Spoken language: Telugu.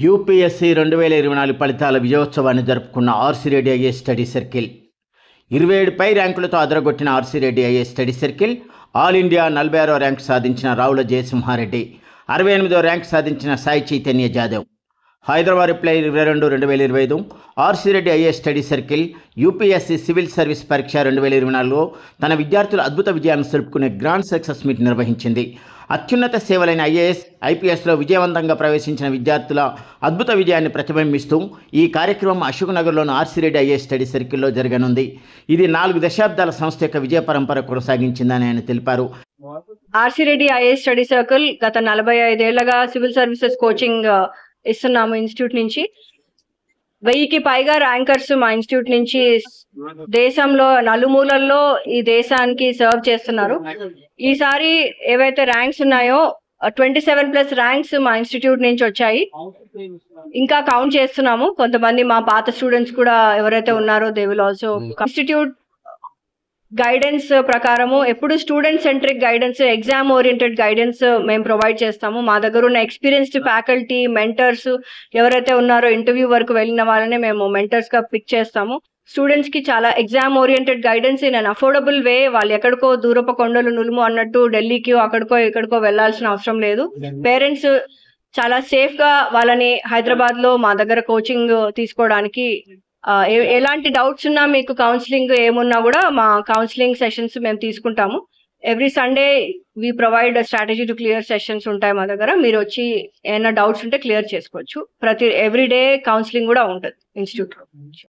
యూపీఎస్సీ 2024 ఫలితాల విజయోత్సవాన్ని జరుపుకున్న RC Reddy IAS study circle 27 పై ర్యాంకులతో అదరగొట్టిన RC Reddy IAS study circle all India 46వ ర్యాంకు సాధించిన రావుల జయసింహారెడ్డి, 68వ ర్యాంకు సాధించిన సాయి చైతన్య జాదవ్. హైదరాబాద్ రిప్లై 22/2025 RC Reddy IAS study circle UPSC civil service పరీక్ష 2024లో తన విద్యార్థుల అద్భుత విజయాలను తెలుపుకునే గ్రాండ్ సక్సెస్ మీట్ నిర్వహించింది. అత్యున్నత సేవలైన ఐఏఎస్, ఐపీఎస్లో విజయవంతంగా ప్రవేశించిన విద్యార్థుల అద్భుత విజయాన్ని ప్రతిబింబిస్తూ ఈ కార్యక్రమం అశోక్ నగర్లోని ఆర్సీ రెడ్డి ఐఏఎస్ స్టడీ సర్కిల్లో జరగనుంది. ఇది 4 దశాబ్దాల సంస్థ యొక్క విజయ పరంపర కొనసాగించిందని ఆయన తెలిపారు. RC Reddy IAS study circle గత 45 ఏళ్లుగా సివిల్ సర్వీసెస్ కోచింగ్ ఇస్తున్నాము. ఇన్స్టిట్యూట్ నుంచి 1000కి పైగా ర్యాంకర్స్ మా ఇన్స్టిట్యూట్ నుంచి దేశంలో నలుమూలల్లో ఈ దేశానికి సర్వ్ చేస్తున్నారు. ఈసారి ఏవైతే ర్యాంక్స్ ఉన్నాయో 27+ ర్యాంక్స్ మా ఇన్స్టిట్యూట్ నుంచి వచ్చాయి. ఇంకా కౌంట్ చేస్తున్నాము. కొంతమంది మా పాత స్టూడెంట్స్ కూడా ఎవరైతే ఉన్నారో they will also. Institute guidance ప్రకారము ఎప్పుడు student centric guidance, exam oriented guidance మేము ప్రొవైడ్ చేస్తాము. మా దగ్గర ఉన్న ఎక్స్పీరియన్స్డ్ ఫ్యాకల్టీ, మెంటర్స్ ఎవరైతే ఉన్నారో ఇంటర్వ్యూ వరకు వెళ్ళిన వాళ్ళనే మేము మెంటర్స్ గా పిక్ చేస్తాము. స్టూడెంట్స్ కి చాలా exam oriented guidance in an affordable way. వాళ్ళు ఎక్కడికో దూరపు కొండలు నులుము అన్నట్టు ఢిల్లీకి అక్కడికో ఇక్కడికో వెళ్లాల్సిన అవసరం లేదు. పేరెంట్స్ చాలా సేఫ్ గా వాళ్ళని హైదరాబాద్ లో మా దగ్గర కోచింగ్ తీసుకోవడానికి, ఎలాంటి డౌట్స్ ఉన్నా, మీకు కౌన్సిలింగ్ ఏమున్నా కూడా మా కౌన్సిలింగ్ సెషన్స్ మేము తీసుకుంటాము. Every Sunday we provide strategy to clear sessions ఉంటాయి మా దగ్గర. మీరు వచ్చి ఏమైనా డౌట్స్ ఉంటే క్లియర్ చేసుకోవచ్చు. ఎవ్రీ డే కౌన్సిలింగ్ కూడా ఉంటుంది ఇన్స్టిట్యూట్ లో.